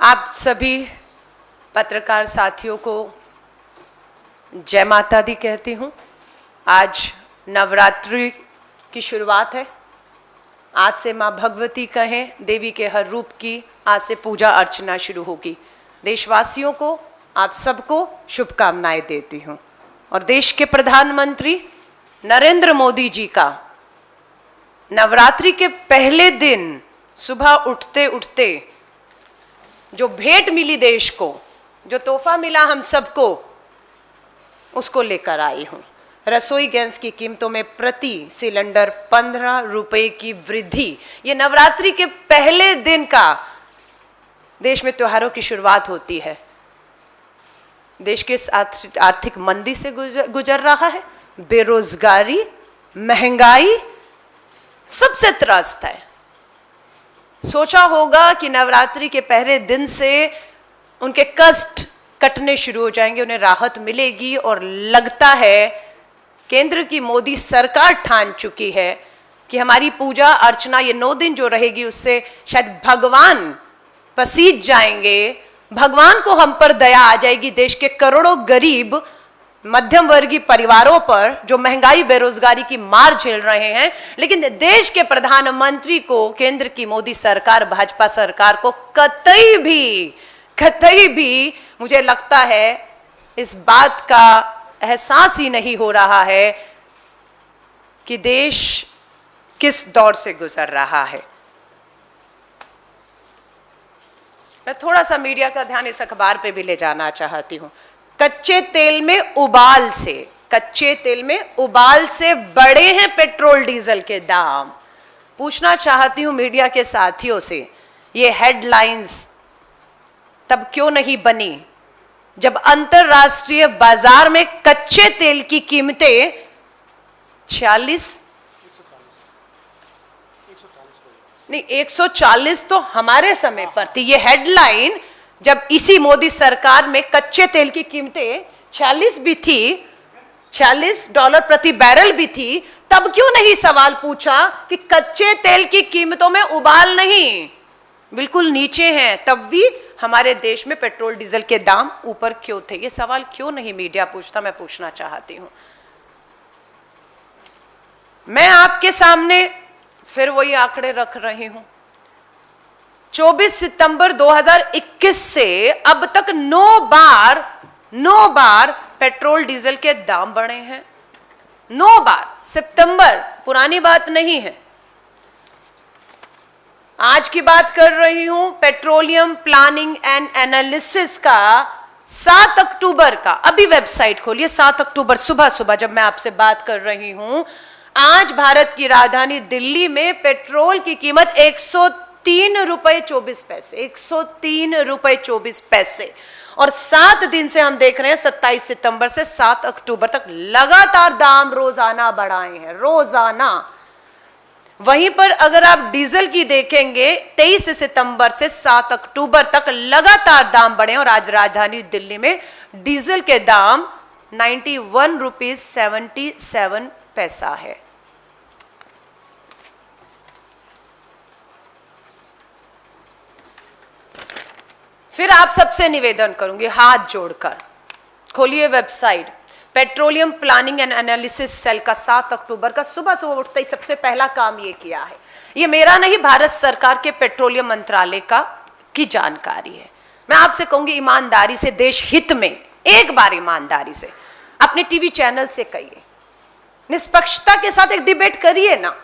आप सभी पत्रकार साथियों को जय माता दी कहती हूँ। आज नवरात्रि की शुरुआत है। आज से माँ भगवती कहें देवी के हर रूप की आज से पूजा अर्चना शुरू होगी। देशवासियों को आप सबको शुभकामनाएं देती हूँ। और देश के प्रधानमंत्री नरेंद्र मोदी जी का नवरात्रि के पहले दिन सुबह उठते उठते जो भेंट मिली देश को, जो तोहफा मिला हम सबको, उसको लेकर आई हूँ। रसोई गैस की कीमतों में प्रति सिलेंडर 15 रुपए की वृद्धि। ये नवरात्रि के पहले दिन का देश में त्योहारों की शुरुआत होती है। देश के आर्थिक मंदी से गुजर रहा है, बेरोजगारी, महंगाई सबसे त्रस्त है। सोचा होगा कि नवरात्रि के पहले दिन से उनके कष्ट कटने शुरू हो जाएंगे, उन्हें राहत मिलेगी। और लगता है केंद्र की मोदी सरकार ठान चुकी है कि हमारी पूजा अर्चना ये 9 दिन जो रहेगी उससे शायद भगवान पसीज जाएंगे, भगवान को हम पर दया आ जाएगी। देश के करोड़ों गरीब मध्यम वर्गीय परिवारों पर जो महंगाई बेरोजगारी की मार झेल रहे हैं, लेकिन देश के प्रधानमंत्री को, केंद्र की मोदी सरकार, भाजपा सरकार को कतई भी मुझे लगता है इस बात का एहसास ही नहीं हो रहा है कि देश किस दौर से गुजर रहा है। मैं थोड़ा सा मीडिया का ध्यान इस अखबार पे भी ले जाना चाहती हूं। कच्चे तेल में उबाल से बढ़े हैं पेट्रोल डीजल के दाम। पूछना चाहती हूं मीडिया के साथियों से, ये हेडलाइंस तब क्यों नहीं बनी जब अंतरराष्ट्रीय बाजार में कच्चे तेल की कीमतें 140 तो हमारे समय पर थी। ये हेडलाइन जब इसी मोदी सरकार में कच्चे तेल की कीमतें 40 भी थी, $40 प्रति बैरल भी थी, तब क्यों नहीं सवाल पूछा कि कच्चे तेल की कीमतों में उबाल नहीं, बिल्कुल नीचे हैं, तब भी हमारे देश में पेट्रोल डीजल के दाम ऊपर क्यों थे? ये सवाल क्यों नहीं मीडिया पूछता? मैं पूछना चाहती हूं। मैं आपके सामने फिर वही आंकड़े रख रही हूं। 24 सितंबर 2021 से अब तक 9 बार पेट्रोल डीजल के दाम बढ़े हैं। 9 बार। सितंबर पुरानी बात नहीं है, आज की बात कर रही हूं। पेट्रोलियम प्लानिंग एंड एनालिसिस का 7 अक्टूबर का, अभी वेबसाइट खोलिए, 7 अक्टूबर सुबह जब मैं आपसे बात कर रही हूं, आज भारत की राजधानी दिल्ली में पेट्रोल की कीमत 103 रुपए 24 पैसे, 103 रुपए 24 पैसे। और 7 दिन से हम देख रहे हैं, 27 सितंबर से 7 अक्टूबर तक लगातार दाम रोजाना बढ़ाए हैं, रोजाना। वहीं पर अगर आप डीजल की देखेंगे, 23 सितंबर से 7 अक्टूबर तक लगातार दाम बढ़े और आज राजधानी दिल्ली में डीजल के दाम 91 रुपीज 77 पैसा है। फिर आप सबसे निवेदन करूंगी हाथ जोड़कर, खोलिए website petroleum planning and analysis cell का 7 अक्टूबर का सुबह उठते ही सबसे पहला काम ये किया है। ये मेरा नहीं, भारत सरकार के पेट्रोलियम मंत्रालय की जानकारी है। मैं आपसे कहूंगी ईमानदारी से, देश हित में, एक बार ईमानदारी से अपने टीवी चैनल से कहिए, निष्पक्षता के साथ एक डिबेट करिए ना।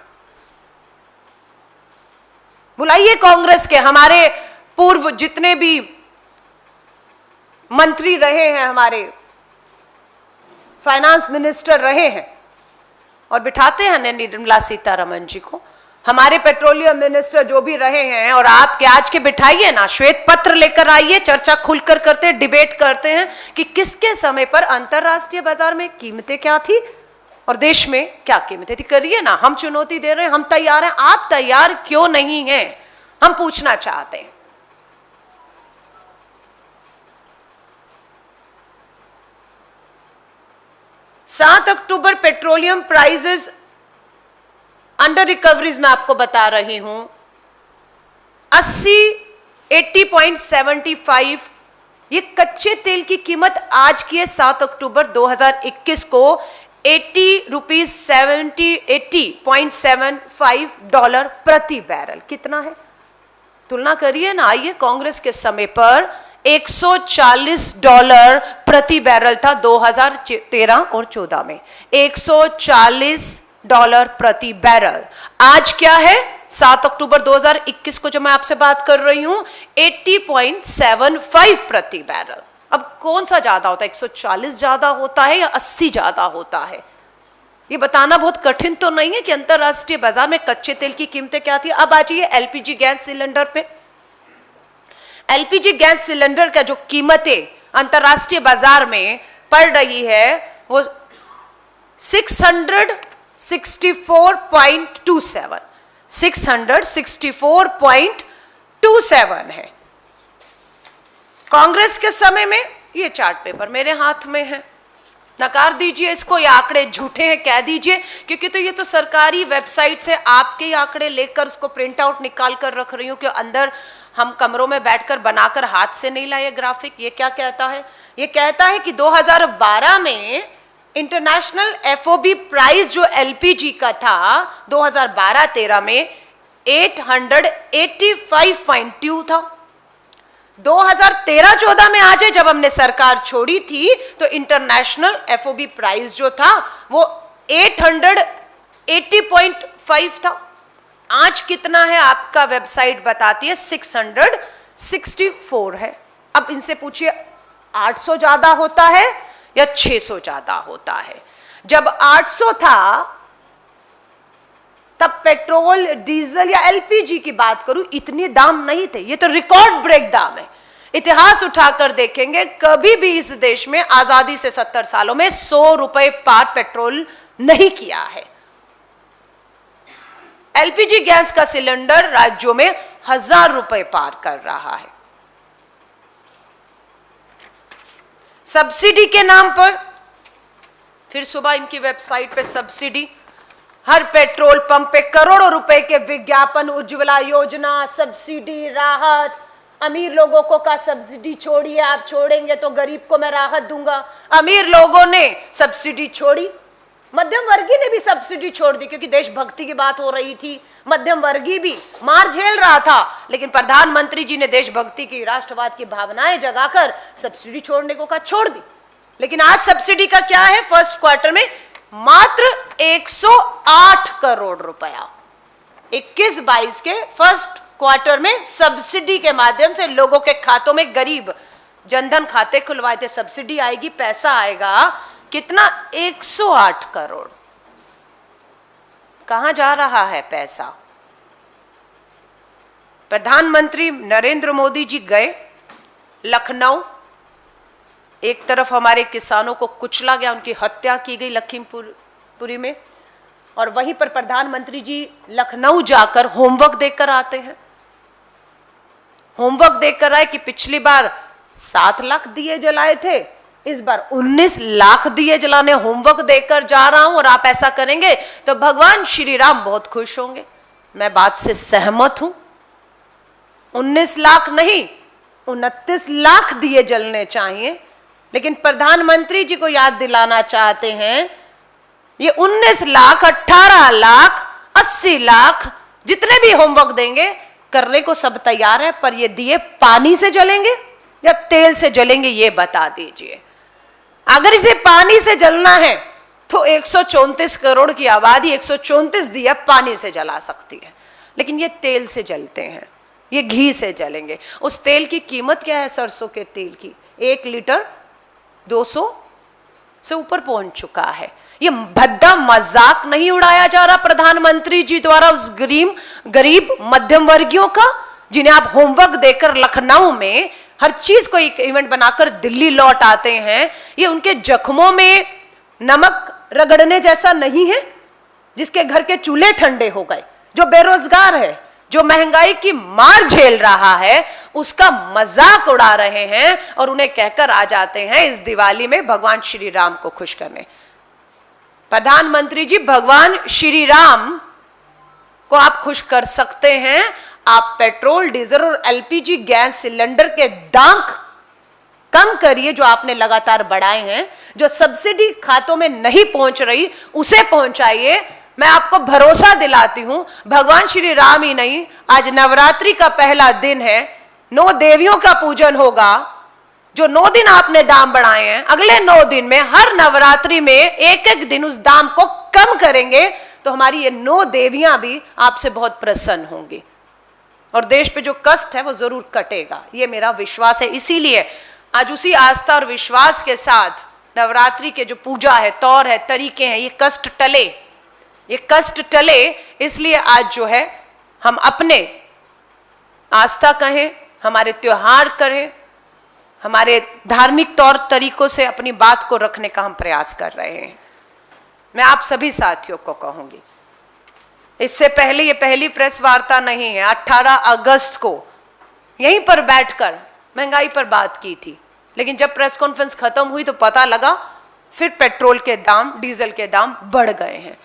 बुलाइए कांग्रेस के, हमारे पूर्व जितने भी मंत्री रहे हैं, हमारे फाइनेंस मिनिस्टर रहे हैं, और बिठाते हैं निर्मला सीतारमण जी को, हमारे पेट्रोलियम मिनिस्टर जो भी रहे हैं, और आपके आज के बिठाइए ना, श्वेत पत्र लेकर आइए, चर्चा खुलकर करते हैं, डिबेट करते हैं कि किसके समय पर अंतरराष्ट्रीय बाजार में कीमतें क्या थी और देश में क्या कीमतें थी। करिए ना, हम चुनौती दे रहे हैं, हम तैयार हैं, आप तैयार क्यों नहीं हैं? हम पूछना चाहते हैं। सात अक्टूबर पेट्रोलियम प्राइसेस अंडर रिकवरीज में आपको बता रही हूं, 80 80.75। ये कच्चे तेल की कीमत आज की है 7 अक्टूबर 2021 को 80.75 डॉलर प्रति बैरल। कितना है तुलना करिए ना। आइए, कांग्रेस के समय पर 140 डॉलर प्रति बैरल था 2013 और 14 में, 140 डॉलर प्रति बैरल। आज क्या है 7 अक्टूबर 2021 को जो मैं आपसे बात कर रही हूं 80.75 प्रति बैरल। अब कौन सा ज्यादा होता है, 140 ज्यादा होता है या 80 ज्यादा होता है? ये बताना बहुत कठिन तो नहीं है कि अंतरराष्ट्रीय बाजार में कच्चे तेल की कीमतें क्या थी। अब आ जाइए एलपीजी गैस सिलेंडर पे। एलपीजी गैस सिलेंडर का जो कीमतें अंतरराष्ट्रीय बाजार में पड़ रही है वो 664.27 है। कांग्रेस के समय में, ये चार्ट पेपर मेरे हाथ में है, नकार दीजिए इसको, ये आंकड़े झूठे हैं कह दीजिए, क्योंकि तो ये तो सरकारी वेबसाइट से आपके आंकड़े लेकर उसको प्रिंट आउट निकाल कर रख रही हूं कि अंदर हम कमरों में बैठकर बनाकर हाथ से नहीं लाए ग्राफिक। ये क्या कहता है? ये कहता है कि 2012 में इंटरनेशनल एफओबी प्राइस जो एलपीजी का था 2012-13 में 885.2 था। 2013-14 में आ जाए जब हमने सरकार छोड़ी थी तो इंटरनेशनल एफओबी प्राइस जो था वो 880.5 था। आज कितना है आपका वेबसाइट बताती है 664 है। अब इनसे पूछिए 800 ज्यादा होता है या 600 ज्यादा होता है? जब 800 था तब पेट्रोल, डीजल या एलपीजी की बात करूं इतने दाम नहीं थे। ये तो रिकॉर्ड ब्रेक दाम है। इतिहास उठाकर देखेंगे कभी भी इस देश में आजादी से 70 सालों में 100 रुपए पार पेट्रोल नहीं किया है। एलपीजी गैस का सिलेंडर राज्यों में 1000 रुपए पार कर रहा है। सब्सिडी के नाम पर फिर सुबह इनकी वेबसाइट पे सब्सिडी, हर पेट्रोल पंप पे करोड़ों रुपए के विज्ञापन, उज्ज्वला योजना, सब्सिडी, राहत। अमीर लोगों को का सब्सिडी छोड़िए, आप छोड़ेंगे तो गरीब को मैं राहत दूंगा। अमीर लोगों ने सब्सिडी छोड़ी, मध्यम वर्गीय ने भी सब्सिडी छोड़ दी क्योंकि देशभक्ति की बात हो रही थी। मध्यम वर्गीय भी मार झेल रहा था, लेकिन प्रधानमंत्री जी ने देशभक्ति की, राष्ट्रवाद की भावनाएं जगाकर सब्सिडी छोड़ने को कहा, छोड़ दी। लेकिन आज सब्सिडी का क्या है? फर्स्ट क्वार्टर में मात्र 108 करोड़ रुपया 21-22 के फर्स्ट क्वार्टर में सब्सिडी के माध्यम से लोगों के खातों में, गरीब जनधन खाते खुलवाए थे, सब्सिडी आएगी, पैसा आएगा। कितना? 108 करोड़। कहां जा रहा है पैसा? प्रधानमंत्री नरेंद्र मोदी जी गए लखनऊ, एक तरफ हमारे किसानों को कुचला गया, उनकी हत्या की गई लखीमपुरी में, और वहीं पर प्रधानमंत्री जी लखनऊ जाकर होमवर्क देकर आते हैं। होमवर्क देकर आए कि पिछली बार 7 लाख दिए जलाए थे, इस बार 19 लाख दिए जलाने होमवर्क देकर जा रहा हूं और आप ऐसा करेंगे तो भगवान श्री राम बहुत खुश होंगे। मैं बात से सहमत हूं। 19 लाख नहीं, 29 लाख दिए जलने चाहिए। लेकिन प्रधानमंत्री जी को याद दिलाना चाहते हैं ये 19 लाख, 18 लाख, 80 लाख जितने भी होमवर्क देंगे करने को सब तैयार है, पर ये दिए पानी से जलेंगे या तेल से जलेंगे ये बता दीजिए। अगर इसे पानी से जलना है तो 134 करोड़ की आबादी 134 दिया पानी से जला सकती है, लेकिन ये तेल से जलते हैं, ये घी से जलेंगे। उस तेल की कीमत क्या है? सरसों के तेल की 1 लीटर 200 से ऊपर पहुंच चुका है। ये भद्दा मजाक नहीं उड़ाया जा रहा प्रधानमंत्री जी द्वारा उस गरीब मध्यम वर्गियों का, जिन्हें आप होमवर्क देकर लखनऊ में हर चीज को एक इवेंट बनाकर दिल्ली लौट आते हैं। ये उनके जख्मों में नमक रगड़ने जैसा नहीं है जिसके घर के चूल्हे ठंडे हो गए, जो बेरोजगार है, जो महंगाई की मार झेल रहा है, उसका मजाक उड़ा रहे हैं और उन्हें कहकर आ जाते हैं इस दिवाली में भगवान श्री राम को खुश करने। प्रधानमंत्री जी, भगवान श्री राम को आप खुश कर सकते हैं आप पेट्रोल, डीजल और एलपीजी गैस सिलेंडर के दाम कम करिए जो आपने लगातार बढ़ाए हैं। जो सब्सिडी खातों में नहीं पहुंच रही उसे पहुंचाइए। मैं आपको भरोसा दिलाती हूं, भगवान श्री राम ही नहीं, आज नवरात्रि का पहला दिन है, 9 देवियों का पूजन होगा। जो 9 दिन आपने दाम बढ़ाए हैं, अगले 9 दिन में हर नवरात्रि में एक एक दिन उस दाम को कम करेंगे तो हमारी ये 9 देवियां भी आपसे बहुत प्रसन्न होंगी और देश पे जो कष्ट है वो जरूर कटेगा, ये मेरा विश्वास है। इसीलिए आज उसी आस्था और विश्वास के साथ नवरात्रि के जो पूजा है, तौर है, तरीके हैं, ये कष्ट टले, इसलिए आज जो है हम अपने आस्था कहें, हमारे त्योहार करें, हमारे धार्मिक तौर तरीकों से अपनी बात को रखने का हम प्रयास कर रहे हैं। मैं आप सभी साथियों को कहूंगी, इससे पहले ये पहली प्रेस वार्ता नहीं है। 18 अगस्त को यहीं पर बैठकर महंगाई पर बात की थी, लेकिन जब प्रेस कॉन्फ्रेंस खत्म हुई तो पता लगा फिर पेट्रोल के दाम, डीजल के दाम बढ़ गए हैं।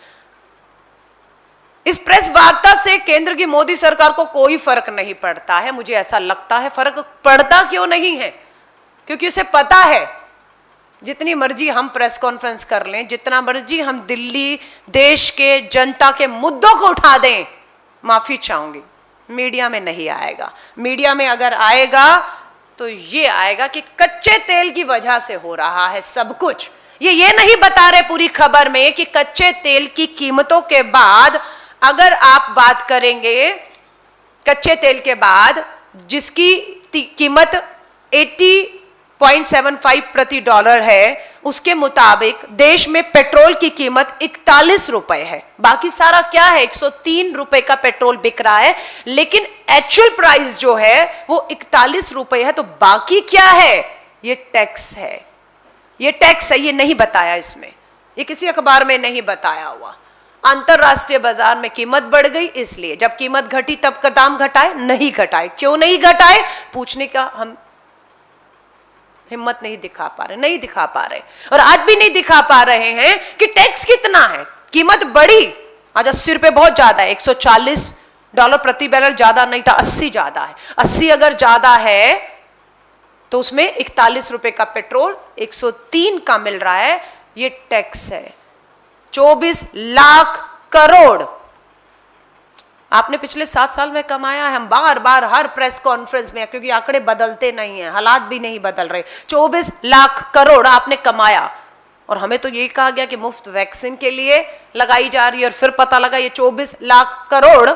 इस प्रेस वार्ता से केंद्र की मोदी सरकार को कोई फर्क नहीं पड़ता है। मुझे ऐसा लगता है फर्क पड़ता क्यों नहीं है, क्योंकि उसे पता है जितनी मर्जी हम प्रेस कॉन्फ्रेंस कर लें, जितना मर्जी हम दिल्ली देश के जनता के मुद्दों को उठा दें, माफी चाहूंगी मीडिया में नहीं आएगा। मीडिया में अगर आएगा तो ये आएगा कि कच्चे तेल की वजह से हो रहा है सब कुछ। ये नहीं बता रहे पूरी खबर में कि कच्चे तेल की कीमतों के बाद अगर आप बात करेंगे, कच्चे तेल के बाद जिसकी कीमत 80.75 प्रति डॉलर है, उसके मुताबिक देश में पेट्रोल की कीमत 41 रुपए है। बाकी सारा क्या है, 103 रुपए का पेट्रोल बिक रहा है, लेकिन एक्चुअल प्राइस जो है वो 41 रुपए है। तो बाकी क्या है, ये टैक्स है, ये टैक्स है। ये नहीं बताया इसमें, ये किसी अखबार में नहीं बताया हुआ। अंतरराष्ट्रीय बाजार में कीमत बढ़ गई, इसलिए जब कीमत घटी तब का दाम घटाए, नहीं घटाए। क्यों नहीं घटाए पूछने का हम हिम्मत नहीं दिखा पा रहे और आज भी नहीं दिखा पा रहे हैं कि टैक्स कितना है। कीमत बढ़ी, आज 80 रुपए बहुत ज्यादा है, $140 प्रति बैरल ज्यादा नहीं था, 80 ज्यादा है। 80 अगर ज्यादा है तो उसमें 41 रुपए का पेट्रोल 103 का मिल रहा है, ये टैक्स है। 24 लाख करोड़ आपने पिछले 7 साल में कमाया है। हम बार बार हर प्रेस कॉन्फ्रेंस में, क्योंकि आंकड़े बदलते नहीं हैं, हालात भी नहीं बदल रहे, 24 लाख करोड़ आपने कमाया। और हमें तो यही कहा गया कि मुफ्त वैक्सीन के लिए लगाई जा रही है, और फिर पता लगा ये 24 लाख करोड़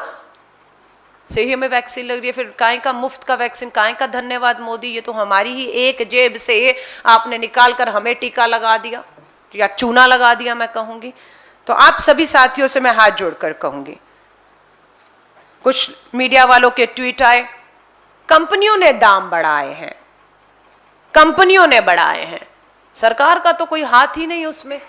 से ही हमें वैक्सीन लग रही है। फिर काहे का मुफ्त का वैक्सीन, काहे का धन्यवाद मोदी, ये तो हमारी ही एक जेब से आपने निकाल कर हमें टीका लगा दिया या चूना लगा दिया, मैं कहूंगी। तो आप सभी साथियों से मैं हाथ जोड़कर कहूंगी, कुछ मीडिया वालों के ट्वीट आए, कंपनियों ने दाम बढ़ाए हैं, कंपनियों ने बढ़ाए हैं, सरकार का तो कोई हाथ ही नहीं उसमें।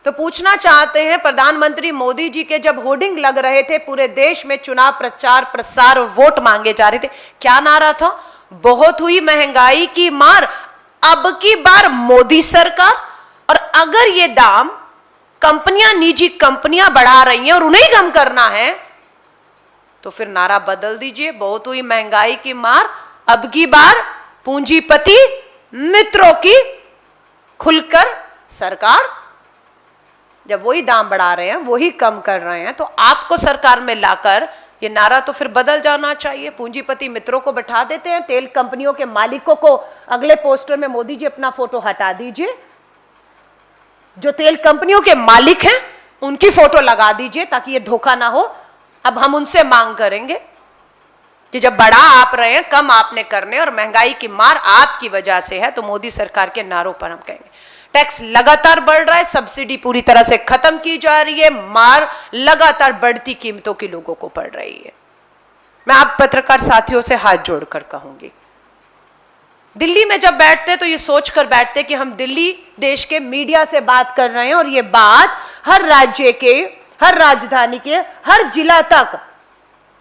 तो पूछना चाहते हैं, प्रधानमंत्री मोदी जी के जब होर्डिंग लग रहे थे पूरे देश में, चुनाव प्रचार प्रसार और वोट मांगे जा रहे थे, क्या नारा था? बहुत हुई महंगाई की मार, अब की बार मोदी सरकार। और अगर ये दाम कंपनियां, निजी कंपनियां बढ़ा रही हैं और उन्हें कम करना है, तो फिर नारा बदल दीजिए, बहुत हुई महंगाई की मार, अब की बार पूंजीपति मित्रों की खुलकर सरकार। जब वही दाम बढ़ा रहे हैं, वही कम कर रहे हैं, तो आपको सरकार में लाकर ये नारा तो फिर बदल जाना चाहिए। पूंजीपति मित्रों को बैठा देते हैं, तेल कंपनियों के मालिकों को अगले पोस्टर में मोदी जी अपना फोटो हटा दीजिए, जो तेल कंपनियों के मालिक हैं उनकी फोटो लगा दीजिए ताकि ये धोखा ना हो। अब हम उनसे मांग करेंगे कि जब बढ़ा आप रहे हैं, कम आपने करने, और महंगाई की मार आपकी वजह से है, तो मोदी सरकार के नारों पर हम कहेंगे टैक्स लगातार बढ़ रहा है, सब्सिडी पूरी तरह से खत्म की जा रही है, मार लगातार बढ़ती कीमतों की लोगों को पड़ रही है। मैं आप पत्रकार साथियों से हाथ जोड़कर कहूंगी, दिल्ली में जब बैठते तो ये सोचकर बैठते कि हम दिल्ली देश के मीडिया से बात कर रहे हैं और ये बात हर राज्य के, हर राजधानी के, हर जिला तक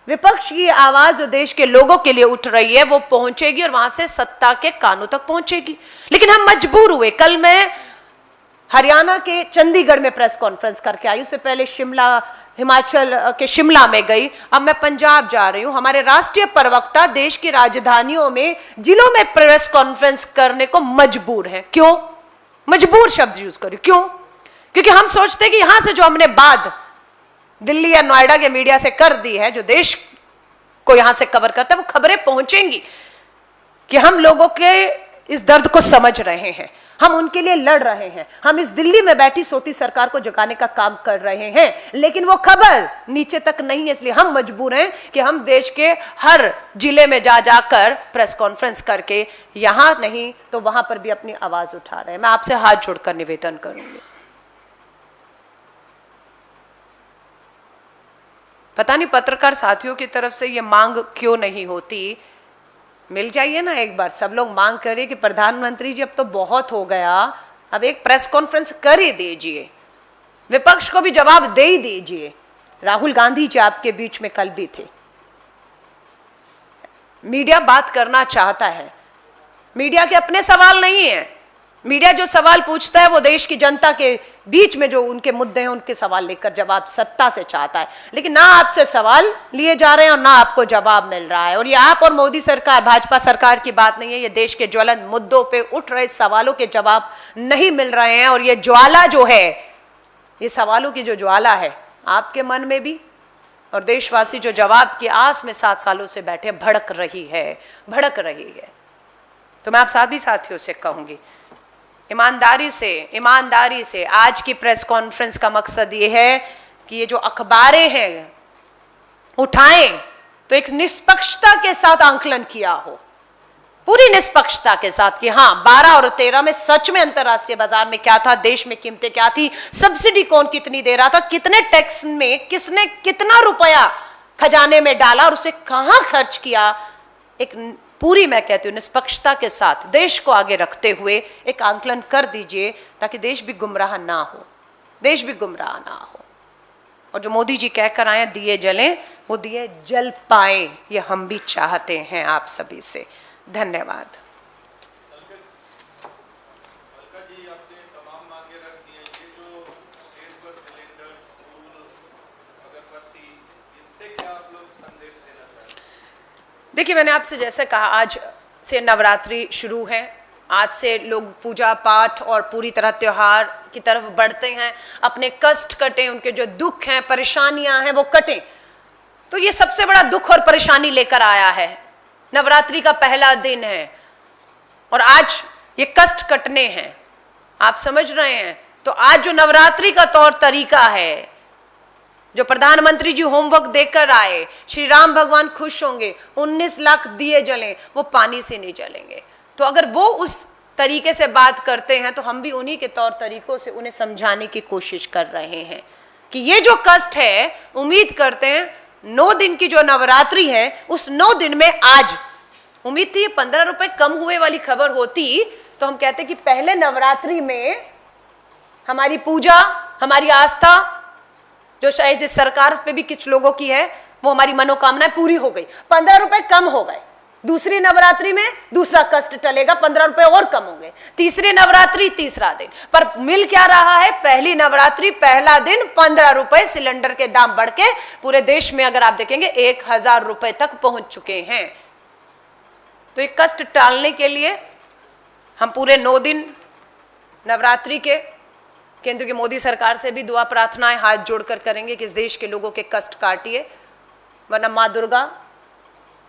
विपक्ष की आवाज जो देश के लोगों के लिए उठ रही है वो पहुंचेगी और वहां से सत्ता के कानों तक पहुंचेगी। लेकिन हम मजबूर हुए। कल मैं हरियाणा के चंडीगढ़ में प्रेस कॉन्फ्रेंस करके आई, उससे पहले शिमला, हिमाचल के शिमला में गई, अब मैं पंजाब जा रही हूं। हमारे राष्ट्रीय प्रवक्ता देश की राजधानियों में, जिलों में प्रेस कॉन्फ्रेंस करने को मजबूर हैं। क्यों मजबूर शब्द यूज करें? क्यों? क्योंकि हम सोचते हैं कि यहां से जो हमने बात दिल्ली या नोएडा के मीडिया से कर दी है, जो देश को यहां से कवर करता है, वो खबरें पहुंचेंगी कि हम लोगों के इस दर्द को समझ रहे हैं, हम उनके लिए लड़ रहे हैं, हम इस दिल्ली में बैठी सोती सरकार को जगाने का काम कर रहे हैं, लेकिन वो खबर नीचे तक नहीं है। इसलिए हम मजबूर हैं कि हम देश के हर जिले में जा जाकर प्रेस कॉन्फ्रेंस करके, यहां नहीं तो वहां पर भी अपनी आवाज उठा रहे हैं। मैं आपसे हाथ जोड़कर निवेदन करूंगी, पता नहीं पत्रकार साथियों की तरफ से ये मांग क्यों नहीं होती। मिल जाइए ना एक बार, सब लोग मांग करिए कि प्रधानमंत्री जी अब तो बहुत हो गया, अब एक प्रेस कॉन्फ्रेंस कर ही दीजिए, विपक्ष को भी जवाब दे ही दीजिए। राहुल गांधी जी आपके बीच में कल भी थे। मीडिया बात करना चाहता है, मीडिया के अपने सवाल नहीं है, मीडिया जो सवाल पूछता है वो देश की जनता के बीच में जो उनके मुद्दे हैं उनके सवाल लेकर जवाब सत्ता से चाहता है। लेकिन ना आपसे सवाल लिए जा रहे हैं और ना आपको जवाब मिल रहा है। और ये आप और मोदी सरकार, भाजपा सरकार की बात नहीं है, ये देश के ज्वलंत मुद्दों पे उठ रहे सवालों के जवाब नहीं मिल रहे हैं। और ये ज्वाला जो है, ये सवालों की जो ज्वाला है आपके मन में भी, और देशवासी जो जवाब की आस में 7 सालों से बैठे, भड़क रही है। तो मैं आप सभी साथियों से कहूंगी, ईमानदारी से आज की प्रेस कॉन्फ्रेंस का मकसद ये है कि ये जो अखबारें हैं उठाएं तो एक निष्पक्षता के साथ आंकलन किया हो, पूरी निष्पक्षता के साथ कि हाँ 12 और 13 में सच में अंतरराष्ट्रीय बाजार में क्या था, देश में कीमतें क्या थी, सब्सिडी कौन कितनी दे रहा था, कितने टैक्स में किसने कितना रुपया खजाने में डाला और उसे कहां खर्च किया। एक पूरी, मैं कहती हूँ, निष्पक्षता के साथ देश को आगे रखते हुए एक आंकलन कर दीजिए, ताकि देश भी गुमराह ना हो। और जो मोदी जी कहकर आए दिए जलें, वो दिए जल पाए, ये हम भी चाहते हैं आप सभी से। धन्यवाद। देखिए, मैंने आपसे जैसे कहा, आज से नवरात्रि शुरू है, आज से लोग पूजा पाठ और पूरी तरह त्योहार की तरफ बढ़ते हैं, अपने कष्ट कटें, उनके जो दुख हैं, परेशानियां हैं वो कटें। तो ये सबसे बड़ा दुख और परेशानी लेकर आया है, नवरात्रि का पहला दिन है और आज ये कष्ट कटने हैं, आप समझ रहे हैं। तो आज जो नवरात्रि का तौर तरीका है, जो प्रधानमंत्री जी होमवर्क देकर आए, श्री राम भगवान खुश होंगे, 19 लाख दिए जलें, वो पानी से नहीं जलेंगे। तो अगर वो उस तरीके से बात करते हैं तो हम भी उन्हीं के तौर तरीकों से उन्हें समझाने की कोशिश कर रहे हैं कि ये जो कष्ट है, उम्मीद करते हैं 9 दिन की जो नवरात्रि है, उस 9 दिन में आज उम्मीद थी 15 रुपए कम हुए वाली खबर होती तो हम कहते कि पहले नवरात्रि में हमारी पूजा, हमारी आस्था, जो शायद जिस सरकार पे भी कुछ लोगों की है, वो हमारी मनोकामनाएं पूरी हो गई, 15 रुपए कम हो गए। दूसरी नवरात्रि में दूसरा कष्ट टलेगा, 15 रुपए और कम होंगे। तीसरी नवरात्रि तीसरा दिन, पर मिल क्या रहा है? पहली नवरात्रि पहला दिन 15 रुपए सिलेंडर के दाम बढ़ के पूरे देश में अगर आप देखेंगे 1000 रुपए तक पहुंच चुके हैं। तो एक कष्ट टालने के लिए हम पूरे 9 दिन नवरात्रि के केंद्र की मोदी सरकार से भी दुआ प्रार्थनाएं हाथ जोड़कर करेंगे कि इस देश के लोगों के कष्ट काटिए, वरना माँ दुर्गा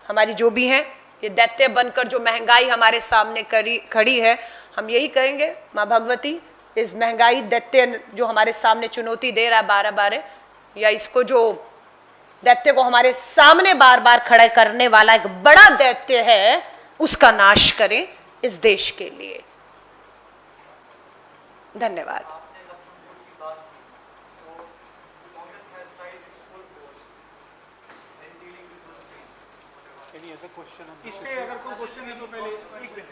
हमारी जो भी हैं, ये दैत्य बनकर जो महंगाई हमारे सामने खड़ी है, हम यही कहेंगे, माँ भगवती इस महंगाई दैत्य जो हमारे सामने चुनौती दे रहा है 12-12, या इसको जो दैत्य को हमारे सामने बार बार खड़े करने वाला एक बड़ा दैत्य है, उसका नाश करें इस देश के लिए। धन्यवाद। इस पे अगर कोई क्वेश्चन है तो पहले एक मिनट,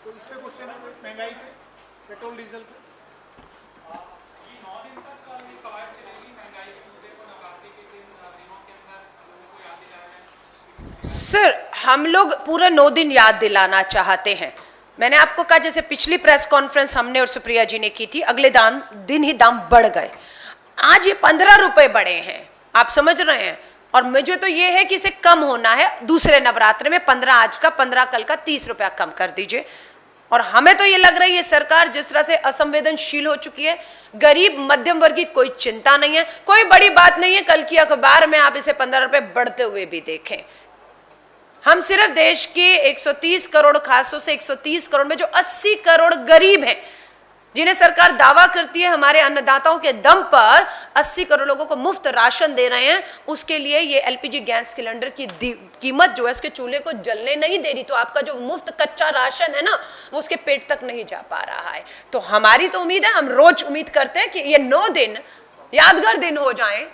तो इस पे क्वेश्चन है महंगाई पे, पेट्रोल डीजल पे। ये 9 दिन तक ये कवायद चलेगी महंगाई के मुद्दे को, नवरात्रि के दिनों के अंदर लोगों को याद दिलाया जाए। सर, हम लोग पूरे 9 दिन याद दिलाना चाहते हैं। मैंने आपको कहा, जैसे पिछली प्रेस कॉन्फ्रेंस हमने और सुप्रिया जी ने की थी, अगले दिन ही दाम बढ़ गए। आज ये 15 रुपए बढ़े हैं, आप समझ रहे हैं। और मुझे तो ये है कि इसे कम होना है, दूसरे नवरात्र में 15 आज का, 15 कल का, 30 रुपया कम कर दीजिए। और हमें तो ये लग रही है सरकार जिस तरह से असंवेदनशील हो चुकी है, गरीब मध्यम वर्ग की कोई चिंता नहीं है, कोई बड़ी बात नहीं है। कल की अखबार में आप इसे 15 रुपए बढ़ते हुए भी देखें। हम सिर्फ देश के 130 करोड़ खासों से 130 करोड़ में जो 80 करोड़ गरीब हैं, जिन्हें सरकार दावा करती है हमारे अन्नदाताओं के दम पर 80 करोड़ लोगों को मुफ्त राशन दे रहे हैं, उसके लिए ये एलपीजी गैस सिलेंडर की कीमत जो है उसके चूल्हे को जलने नहीं दे रही। तो आपका जो मुफ्त कच्चा राशन है ना, वो उसके पेट तक नहीं जा पा रहा है। तो हमारी तो उम्मीद है, हम रोज उम्मीद करते हैं कि ये 9 दिन यादगार दिन हो जाएं।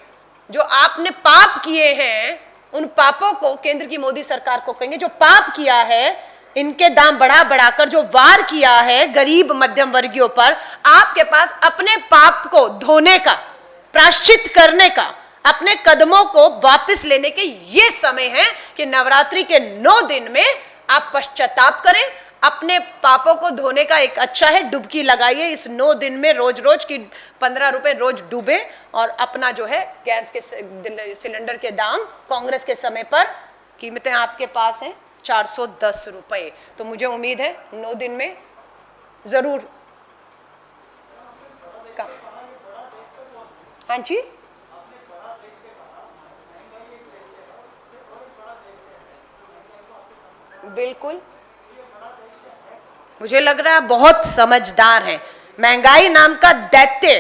जो आपने पाप किए हैं, उन पापों को केंद्र की मोदी सरकार को कहेंगे, जो पाप किया है, इनके दाम बढ़ा बढ़ाकर जो वार किया है गरीब मध्यम वर्गियों पर, आपके पास अपने पाप को धोने का, प्रायश्चित करने का, अपने कदमों को वापस लेने के ये समय है कि नवरात्रि के 9 दिन में आप पश्चाताप करें, अपने पापों को धोने का एक अच्छा है, डुबकी लगाइए इस 9 दिन में, रोज रोज की 15 रुपए रोज डूबे और अपना जो है गैस के सिलेंडर के दाम कांग्रेस के समय पर कीमतें आपके पास हैं 410 रुपए। तो मुझे उम्मीद है 9 दिन में जरूर हाँ जी, बिल्कुल। मुझे लग रहा है बहुत समझदार हैं। महंगाई नाम का दैत्य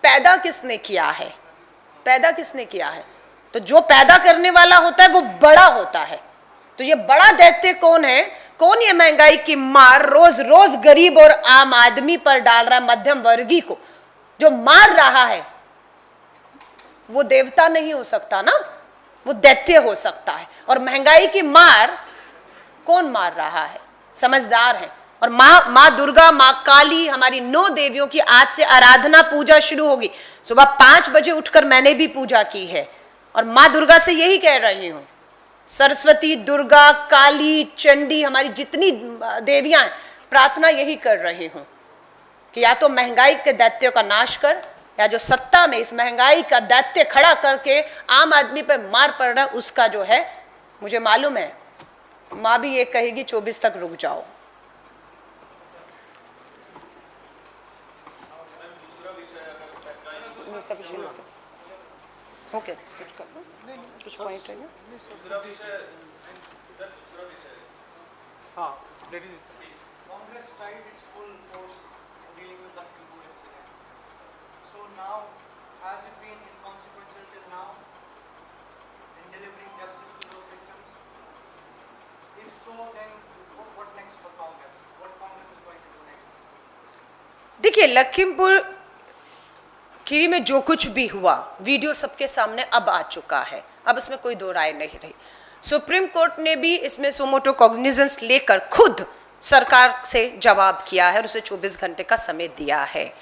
पैदा किसने किया है? पैदा किसने किया है? तो जो पैदा करने वाला होता है वो बड़ा होता है। तो ये बड़ा दैत्य कौन है? कौन ये महंगाई की मार रोज रोज गरीब और आम आदमी पर डाल रहा है, मध्यम वर्गीय को जो मार रहा है? वो देवता नहीं हो सकता ना, वो दैत्य हो सकता है। और महंगाई की मार कौन मार रहा है? समझदार है। और माँ दुर्गा, माँ काली, हमारी 9 देवियों की आज से आराधना पूजा शुरू होगी। सुबह 5 बजे उठकर मैंने भी पूजा की है और माँ दुर्गा से यही कह रही हूं, सरस्वती, दुर्गा, काली, चंडी, हमारी जितनी देवियां हैं, प्रार्थना यही कर रही हूं कि या तो महंगाई के दैत्य का नाश कर, या जो सत्ता में इस महंगाई का दैत्य खड़ा करके आम आदमी पर मार पड़ रहा है, उसका जो है, मुझे मालूम है माँ भी ये कहेगी 24 तक रुक जाओ। ओके, कुछ पॉइंट है ना? हाँ, ladies Congress tried its full force dealing with Lakhimpur incident. So now, has it been inconsequential till now in delivering justice to those victims? If so, then what next for Congress? What Congress is going to do next? देखिए, लखीमपुर खीरी में जो कुछ भी हुआ, video सबके सामने अब आ चुका है, अब इसमें कोई दो राय नहीं रही। सुप्रीम कोर्ट ने भी इसमें सुमोटो कॉग्निजेंस लेकर खुद सरकार से जवाब किया है और उसे 24 घंटे का समय दिया है।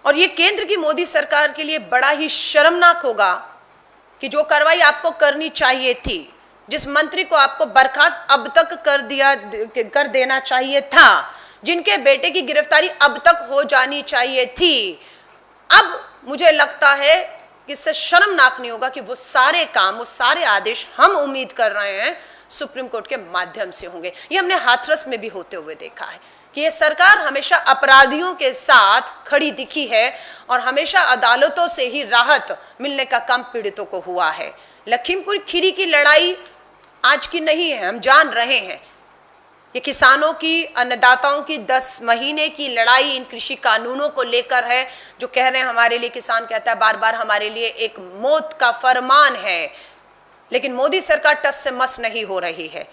और ये केंद्र की मोदी सरकार के लिए बड़ा ही शर्मनाक होगा कि जो कार्रवाई आपको करनी चाहिए थी, जिस मंत्री को आपको बर्खास्त अब तक कर देना चाहिए था, जिनके बेटे की गिरफ्तारी अब तक हो जानी चाहिए थी, अब मुझे लगता है कि इससे शर्मनाक नहीं होगा कि वो सारे काम, वो सारे आदेश हम उम्मीद कर रहे हैं सुप्रीम कोर्ट के माध्यम से होंगे। ये हमने हाथरस में भी होते हुए देखा है कि ये सरकार हमेशा अपराधियों के साथ खड़ी दिखी है और हमेशा अदालतों से ही राहत मिलने का काम पीड़ितों को हुआ है। लखीमपुर खीरी की लड़ाई आज की नहीं है, हम जान रहे हैं। ये किसानों की, अन्नदाताओं की 10 महीने की लड़ाई इन कृषि कानूनों को लेकर है, जो कह रहे हैं हमारे लिए, किसान कहता है बार बार हमारे लिए एक मौत का फरमान है। लेकिन मोदी सरकार टस से मस नहीं हो रही है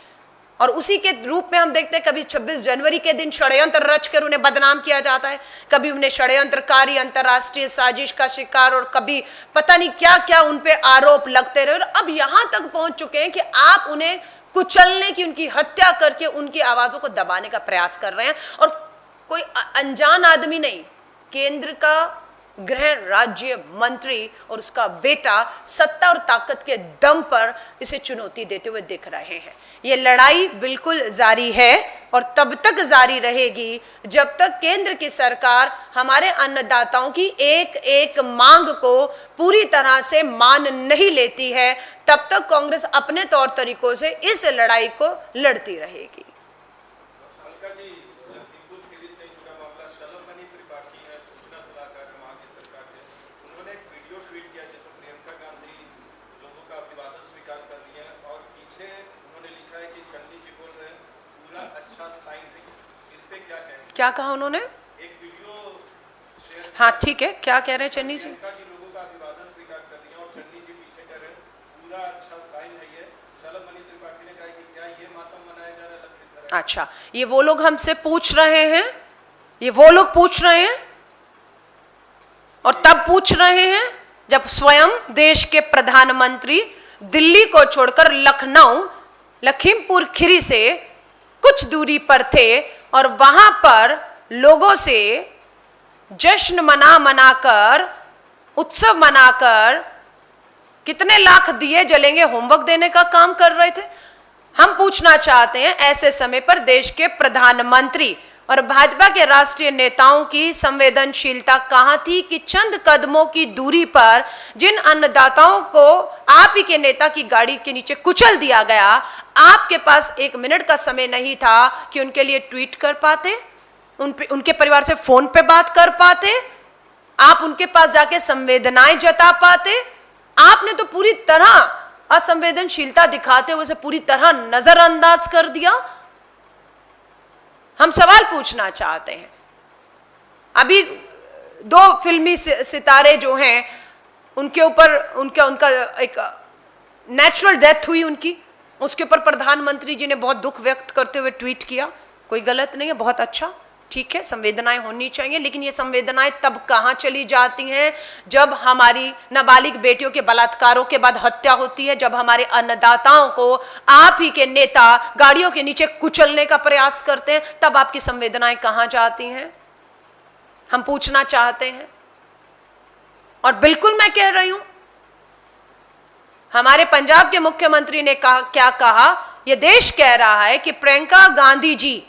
और उसी के रूप में हम देखते हैं कभी 26 जनवरी के दिन षड्यंत्र रचकर उन्हें बदनाम किया जाता है, कभी उन्हें षड्यंत्रकारी, अंतर्राष्ट्रीय साजिश का शिकार, और कभी पता नहीं क्या क्या उन पे आरोप लगते रहे। और अब यहां तक पहुंच चुके हैं कि आप उन्हें कुचलने की, उनकी हत्या करके उनकी आवाजों को दबाने का प्रयास कर रहे हैं। और कोई अनजान आदमी नहीं, केंद्र का गृह राज्य मंत्री और उसका बेटा सत्ता और ताकत के दम पर इसे चुनौती देते हुए दिख रहे हैं। ये लड़ाई बिल्कुल जारी है और तब तक जारी रहेगी जब तक केंद्र की सरकार हमारे अन्नदाताओं की एक एक मांग को पूरी तरह से मान नहीं लेती है। तब तक कांग्रेस अपने तौर तरीकों से इस लड़ाई को लड़ती रहेगी। क्या कहा उन्होंने? एक वीडियो शेयर, हाँ ठीक है, क्या कह रहे हैं चन्नी जी? लोगों का अभिवादन स्वीकार कर रही है और चन्नी जी पीछे कर रहे हैं, पूरा अच्छा साइन है ये। शलभ मणि त्रिपाठी ने कहा कि क्या ये मातम मनाया जा रहा है लखीसराय? अच्छा, ये वो लोग हमसे पूछ रहे हैं, ये वो लोग पूछ रहे हैं और तब पूछ रहे हैं जब स्वयं देश के प्रधानमंत्री दिल्ली को छोड़कर लखनऊ लखीमपुर खीरी से कुछ दूरी पर थे और वहां पर लोगों से जश्न मनाकर उत्सव मनाकर कितने लाख दिए जलेंगे होमवर्क देने का काम कर रहे थे। हम पूछना चाहते हैं ऐसे समय पर देश के प्रधानमंत्री और भाजपा के राष्ट्रीय नेताओं की संवेदनशीलता कहां थी कि चंद कदमों की दूरी पर जिन अन्नदाताओं को आप ही के नेता की गाड़ी के नीचे कुचल दिया गया, आपके पास 1 मिनट का समय नहीं था कि उनके लिए ट्वीट कर पाते, उनके परिवार से फोन पे बात कर पाते, आप उनके पास जाके संवेदनाएं जता पाते। आपने तो पूरी तरह असंवेदनशीलता दिखाते हुए उसे पूरी तरह नजरअंदाज कर दिया। हम सवाल पूछना चाहते हैं, अभी 2 फिल्मी सितारे जो हैं उनके ऊपर उनका एक नेचुरल डेथ हुई उनकी, उसके ऊपर प्रधानमंत्री जी ने बहुत दुख व्यक्त करते हुए ट्वीट किया। कोई गलत नहीं है, बहुत अच्छा, ठीक है, संवेदनाएं होनी चाहिए, लेकिन ये संवेदनाएं तब कहां चली जाती हैं जब हमारी नाबालिग बेटियों के बलात्कारों के बाद हत्या होती है, जब हमारे अन्नदाताओं को आप ही के नेता गाड़ियों के नीचे कुचलने का प्रयास करते हैं, तब आपकी संवेदनाएं कहां जाती हैं? हम पूछना चाहते हैं। और बिल्कुल मैं कह रही हूं, हमारे पंजाब के मुख्यमंत्री ने क्या कहा, यह देश कह रहा है कि प्रियंका गांधी जी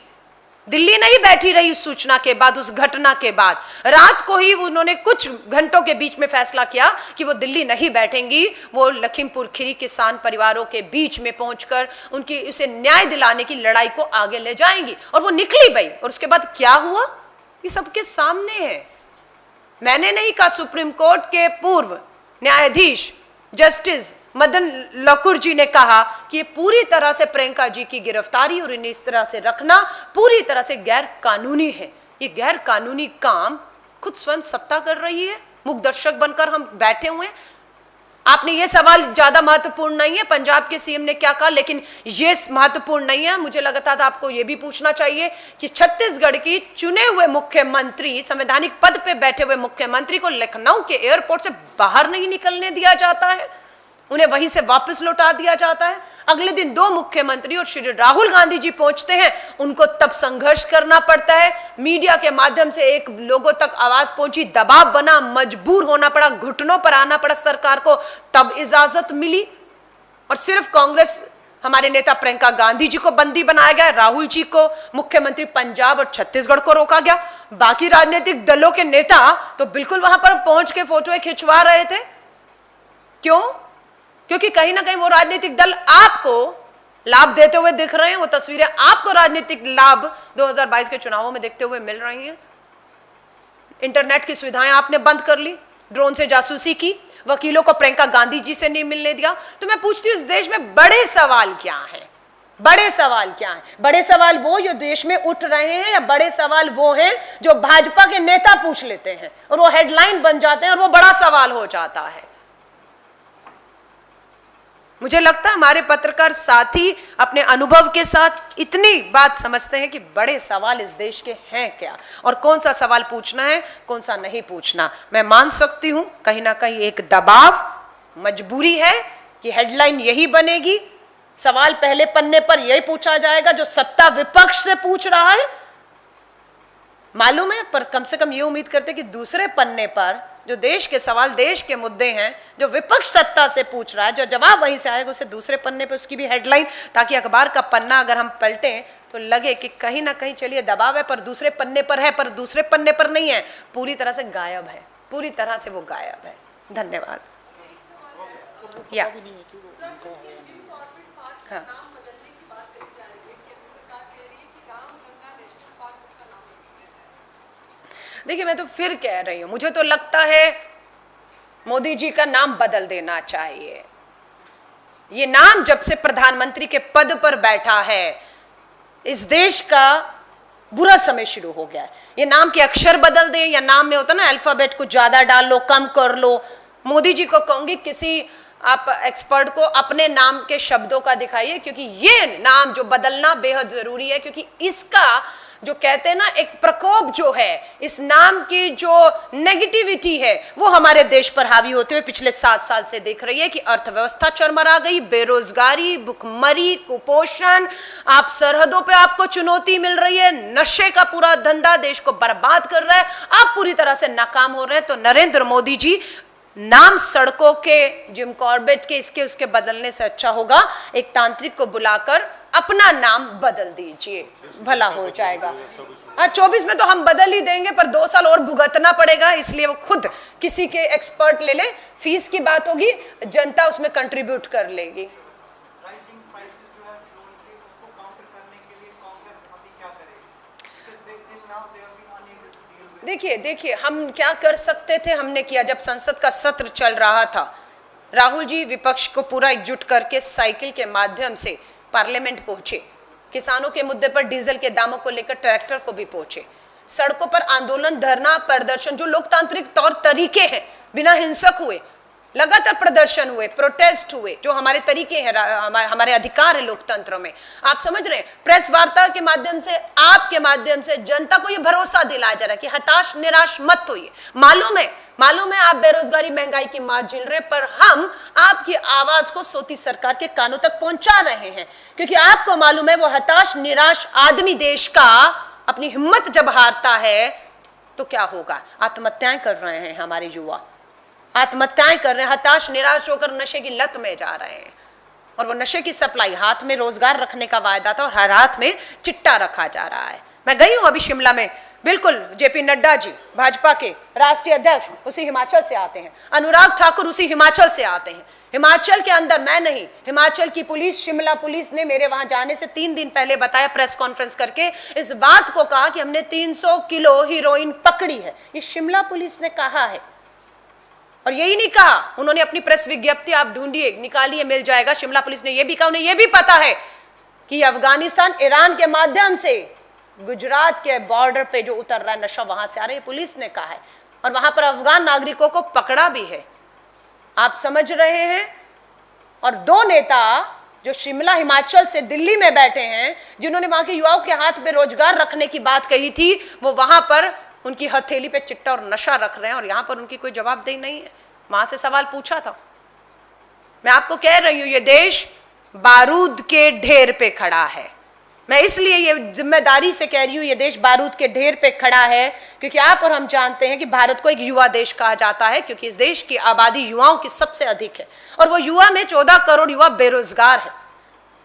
दिल्ली नहीं बैठी रही उस सूचना के बाद, उस घटना के बाद। रात को ही उन्होंने कुछ घंटों के बीच में फैसला किया कि वो दिल्ली नहीं बैठेंगी, वो लखीमपुर खीरी किसान परिवारों के बीच में पहुंचकर उनकी उसे न्याय दिलाने की लड़ाई को आगे ले जाएंगी। और वो निकली भाई, और उसके बाद क्या हुआ ये सबके सामने है। मैंने नहीं कहा, सुप्रीम कोर्ट के पूर्व न्यायाधीश जस्टिस मदन लकुर जी ने कहा कि ये पूरी तरह से प्रियंका जी की गिरफ्तारी और इन्हें इस तरह से रखना पूरी तरह से गैर कानूनी है। ये गैर कानूनी काम खुद स्वयं सत्ता कर रही है, मूक दर्शक बनकर हम बैठे हुए हैं। आपने ये सवाल ज्यादा महत्वपूर्ण नहीं है पंजाब के सीएम ने क्या कहा, लेकिन ये महत्वपूर्ण नहीं है। मुझे लगता था आपको ये भी पूछना चाहिए कि छत्तीसगढ़ की चुने हुए मुख्यमंत्री, संवैधानिक पद पे बैठे हुए मुख्यमंत्री को लखनऊ के एयरपोर्ट से बाहर नहीं निकलने दिया जाता है, उन्हें वहीं से वापस लौटा दिया जाता है। अगले दिन 2 मुख्यमंत्री और श्री राहुल गांधी जी पहुंचते हैं, उनको तब संघर्ष करना पड़ता है, मीडिया के माध्यम से एक लोगों तक आवाज पहुंची, दबाव बना, मजबूर होना पड़ा, घुटनों पर आना पड़ा सरकार को, तब इजाजत मिली। और सिर्फ कांग्रेस, हमारे नेता प्रियंका गांधी जी को बंदी बनाया गया, राहुल जी को, मुख्यमंत्री पंजाब और छत्तीसगढ़ को रोका गया। बाकी राजनीतिक दलों के नेता तो बिल्कुल वहां पर पहुंच के फोटो खिंचवा रहे थे। क्यों? क्योंकि कहीं ना कहीं वो राजनीतिक दल आपको लाभ देते हुए दिख रहे हैं, वो तस्वीरें आपको राजनीतिक लाभ 2022 के चुनावों में देखते हुए मिल रही हैं। इंटरनेट की सुविधाएं आपने बंद कर ली, ड्रोन से जासूसी की, वकीलों को प्रियंका गांधी जी से नहीं मिलने दिया। तो मैं पूछती हूं, इस देश में बड़े सवाल क्या हैं? बड़े सवाल क्या हैं? बड़े सवाल वो जो देश में उठ रहे हैं, या बड़े सवाल वो हैं जो भाजपा के नेता पूछ लेते हैं और वो हेडलाइन बन जाते हैं और वो बड़ा सवाल हो जाता है? मुझे लगता है हमारे पत्रकार साथी अपने अनुभव के साथ इतनी बात समझते हैं कि बड़े सवाल इस देश के हैं क्या, और कौन सा सवाल पूछना है, कौन सा नहीं पूछना। मैं मान सकती हूं कहीं ना कहीं एक दबाव, मजबूरी है कि हेडलाइन यही बनेगी, सवाल पहले पन्ने पर यही पूछा जाएगा जो सत्ता विपक्ष से पूछ रहा है, मालूम है। पर कम से कम ये उम्मीद करते कि दूसरे पन्ने पर जो देश के सवाल, देश के मुद्दे हैं, जो विपक्ष सत्ता से पूछ रहा है, जो जवाब वहीं से आएगा उसे दूसरे पन्ने पे उसकी भी हेडलाइन, ताकि अखबार का पन्ना अगर हम पलटें तो लगे कि कहीं ना कहीं चलिए दबाव है पर दूसरे पन्ने पर है, पर दूसरे पन्ने पर नहीं है, पूरी तरह से गायब है, पूरी तरह से वो गायब है। धन्यवाद। या हाँ, देखिए मैं तो फिर कह रही हूं, मुझे तो लगता है मोदी जी का नाम बदल देना चाहिए। ये नाम जब से प्रधानमंत्री के पद पर बैठा है, इस देश का बुरा समय शुरू हो गया है। ये नाम के अक्षर बदल दें, या नाम में होता ना अल्फाबेट को ज्यादा डाल लो, कम कर लो। मोदी जी को कहूंगी किसी आप एक्सपर्ट को अपने नाम के शब्दों का दिखाइए, क्योंकि ये नाम जो बदलना बेहद जरूरी है, क्योंकि इसका जो कहते हैं ना एक प्रकोप जो है, इस नाम की जो नेगेटिविटी है वो हमारे देश पर हावी होते हुए पिछले 7 साल से देख रही है कि अर्थव्यवस्था चरमरा गई, बेरोजगारी, भुखमरी, कुपोषण, आप सरहदों पे आपको चुनौती मिल रही है, नशे का पूरा धंधा देश को बर्बाद कर रहा है, आप पूरी तरह से नाकाम हो रहे हैं। तो नरेंद्र मोदी जी, नाम सड़कों के, जिम कॉर्बेट के, इसके उसके बदलने से अच्छा होगा एक तांत्रिक को बुलाकर अपना नाम बदल दीजिए, भला हो जाएगा। हाँ, 24 में तो हम बदल ही देंगे, पर 2 साल और भुगतना पड़ेगा, इसलिए वो खुद किसी के एक्सपर्ट ले ले, फीस की बात होगी, जनता उसमें कंट्रीब्यूट कर लेगी। राइजिंग प्राइसेस जो है फ्लोन के, उसको काउंटर करने के लिए कांग्रेस अभी क्या करेगी? Because they till now they have been unable to deal with देखिए हम क्या कर सकते थे, हमने किया। जब संसद का सत्र चल रहा था, राहुल जी विपक्ष को पूरा एकजुट करके साइकिल के माध्यम से पार्लियामेंट पहुंचे, किसानों के मुद्दे पर, डीजल के दामों को लेकर ट्रैक्टर को भी पहुंचे, सड़कों पर आंदोलन, धरना, प्रदर्शन, जो लोकतांत्रिक तौर तरीके हैं, बिना हिंसक हुए लगातार प्रदर्शन हुए, प्रोटेस्ट हुए, जो हमारे तरीके हैं, हमारे अधिकार है लोकतंत्र में। आप समझ रहे हैं, प्रेस वार्ता के माध्यम से, आपके माध्यम से जनता को ये भरोसा दिलाया जा रहा है कि हताश निराश मत होइए। मालूम है आप बेरोजगारी, महंगाई की मार झेल रहे हैं, पर हम आपकी आवाज को सोती सरकार के कानों तक पहुंचा रहे हैं, क्योंकि आपको मालूम है वो हताश निराश आदमी देश का अपनी हिम्मत जब हारता है तो क्या होगा। आत्महत्याएं कर रहे हैं हमारे युवा, आत्महत्याएं कर रहे हैं, हताश निराश होकर नशे की लत में जा रहे हैं, और वो नशे की सप्लाई, हाथ में रोजगार रखने का वायदा था और हर हाथ में चिट्टा रखा जा रहा है। मैं गई हूं अभी शिमला में, बिल्कुल जेपी नड्डा जी भाजपा के राष्ट्रीय अध्यक्ष उसी हिमाचल से आते हैं, अनुराग ठाकुर उसी हिमाचल से आते हैं। हिमाचल के अंदर, मैं नहीं, हिमाचल की पुलिस, शिमला पुलिस ने मेरे वहां जाने से 3 दिन पहले बताया, प्रेस कॉन्फ्रेंस करके इस बात को कहा कि हमने 300 किलो हीरोइन पकड़ी है। ये शिमला पुलिस ने कहा है, और यही नहीं कहा उन्होंने, अपनी प्रेस विज्ञप्ति आप ढूंढिए, निकालिए, मिल जाएगा। शिमला पुलिस ने यह भी कहा, उन्हें यह भी पता है कि अफगानिस्तान, ईरान के माध्यम से गुजरात के बॉर्डर पे जो उतर रहा है नशा, वहां से आ रहा है, पुलिस ने कहा है, और वहां पर अफगान नागरिकों को पकड़ा भी है। आप समझ रहे हैं। और 2 नेता जो शिमला हिमाचल से दिल्ली में बैठे हैं, जिन्होंने वहां के युवाओं के हाथ में रोजगार रखने की बात कही थी, वो वहां पर उनकी हथेली पे चिट्टा और नशा रख रहे हैं, और यहां पर उनकी कोई जवाबदेही नहीं है। वहां से सवाल पूछा था। मैं आपको कह रही हूं, ये देश बारूद के ढेर पे खड़ा है। मैं इसलिए ये जिम्मेदारी से कह रही हूं, ये देश बारूद के ढेर पे खड़ा है, क्योंकि आप और हम जानते हैं कि भारत को एक युवा देश कहा जाता है, क्योंकि इस देश की आबादी युवाओं की सबसे अधिक है, और वो युवा में 14 करोड़ युवा बेरोजगार है।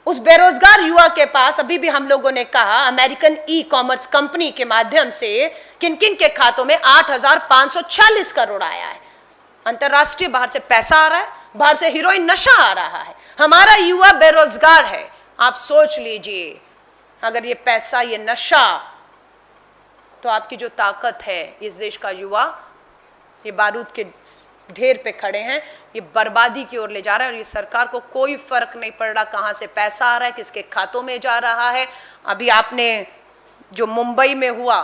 उस बेरोजगार युवा के पास, अभी भी हम लोगों ने कहा, अमेरिकन ई-कॉमर्स कंपनी के माध्यम से किन किन के खातों में 8,540 करोड़ आया है। अंतरराष्ट्रीय बाहर से पैसा आ रहा है, बाहर से हीरोइन नशा आ रहा है, हमारा युवा बेरोजगार है। आप सोच लीजिए, अगर ये पैसा, ये नशा, तो आपकी जो ताकत है, इस देश का युवा ये बारूद के ढेर पे खड़े हैं, ये बर्बादी की ओर ले जा रहा है, और ये सरकार को कोई फर्क नहीं पड़ रहा कहां से पैसा आ रहा है, किसके खातों में जा रहा है। अभी आपने जो मुंबई में हुआ,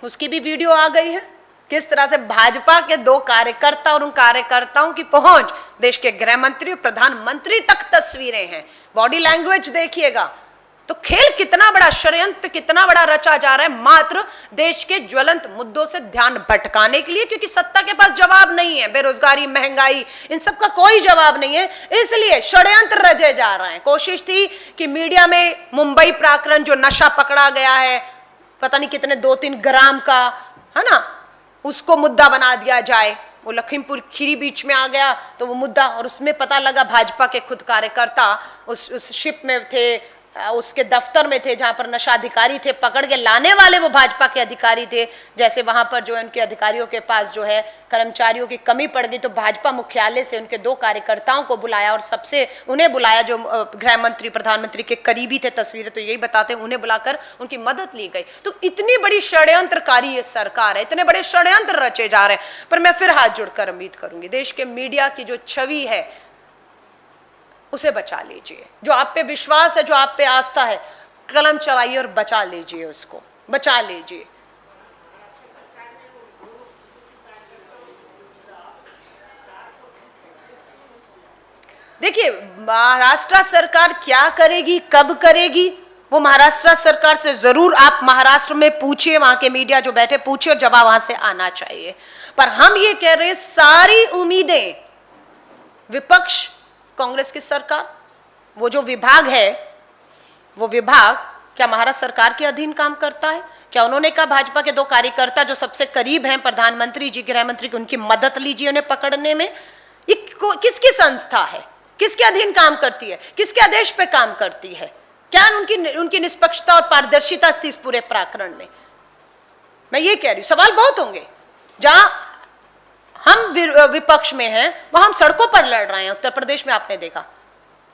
उसकी भी वीडियो आ गई है, किस तरह से भाजपा के 2 कार्यकर्ता और उन कार्यकर्ताओं की पहुंच देश के गृह मंत्री और प्रधानमंत्री तक तस्वीरें हैं। बॉडी लैंग्वेज देखिएगा। तो खेल कितना बड़ा, षड्यंत्र कितना बड़ा रचा जा रहा है, मात्र देश के ज्वलंत मुद्दों से ध्यान भटकाने के लिए, क्योंकि सत्ता के पास जवाब नहीं है। बेरोजगारी, महंगाई, इन सब का कोई जवाब नहीं है, इसलिए षड्यंत्र रचे जा रहे हैं। कोशिश थी कि मीडिया में मुंबई प्रकरण, जो नशा पकड़ा गया है, पता नहीं कितने 2-3 ग्राम का, है ना, उसको मुद्दा बना दिया जाए। वो लखीमपुर खीरी बीच में आ गया तो वो मुद्दा, और उसमें पता लगा भाजपा के खुद कार्यकर्ता उस शिप में थे, उसके दफ्तर में थे जहां पर नशा अधिकारी थे, पकड़ के लाने वाले वो भाजपा के अधिकारी थे। जैसे वहां पर जो है उनके अधिकारियों के पास जो है कर्मचारियों की कमी पड़ गई तो भाजपा मुख्यालय से उनके 2 कार्यकर्ताओं को बुलाया और सबसे उन्हें बुलाया जो गृह मंत्री प्रधानमंत्री के करीबी थे, तस्वीरें तो यही बताते हैं, उन्हें बुलाकर उनकी मदद ली गई। तो इतनी बड़ी षड्यंत्रकारी ये सरकार है, इतने बड़े षड्यंत्र रचे जा रहे हैं। पर मैं फिर हाथ जोड़कर उम्मीद करूंगी देश के मीडिया की जो छवि है उसे बचा लीजिए, जो आप पे विश्वास है, जो आप पे आस्था है, कलम चलाइए और बचा लीजिए, उसको बचा लीजिए। देखिए महाराष्ट्र सरकार क्या करेगी, कब करेगी, वो महाराष्ट्र सरकार से जरूर आप महाराष्ट्र में पूछिए, वहां के मीडिया जो बैठे पूछिए और जवाब वहां से आना चाहिए। पर हम ये कह रहे हैं सारी उम्मीदें विपक्ष, कांग्रेस की सरकार, वो जो विभाग है वो विभाग क्या महाराष्ट्र सरकार के अधीन काम करता है? क्या उन्होंने कहा भाजपा के 2 कार्यकर्ता जो सबसे करीब हैं प्रधानमंत्री जी, गृह मंत्री की, उनकी मदद लीजिए उन्हें पकड़ने में? ये किसकी संस्था है, किसके अधीन काम करती है, किसके आदेश पे काम करती है? क्या उनकी निष्पक्षता और पारदर्शिता थी इस पूरे प्रकरण में? मैं ये कह रही हूं सवाल बहुत होंगे। जहां हम विपक्ष में हैं वहां हम सड़कों पर लड़ रहे हैं। उत्तर प्रदेश में आपने देखा,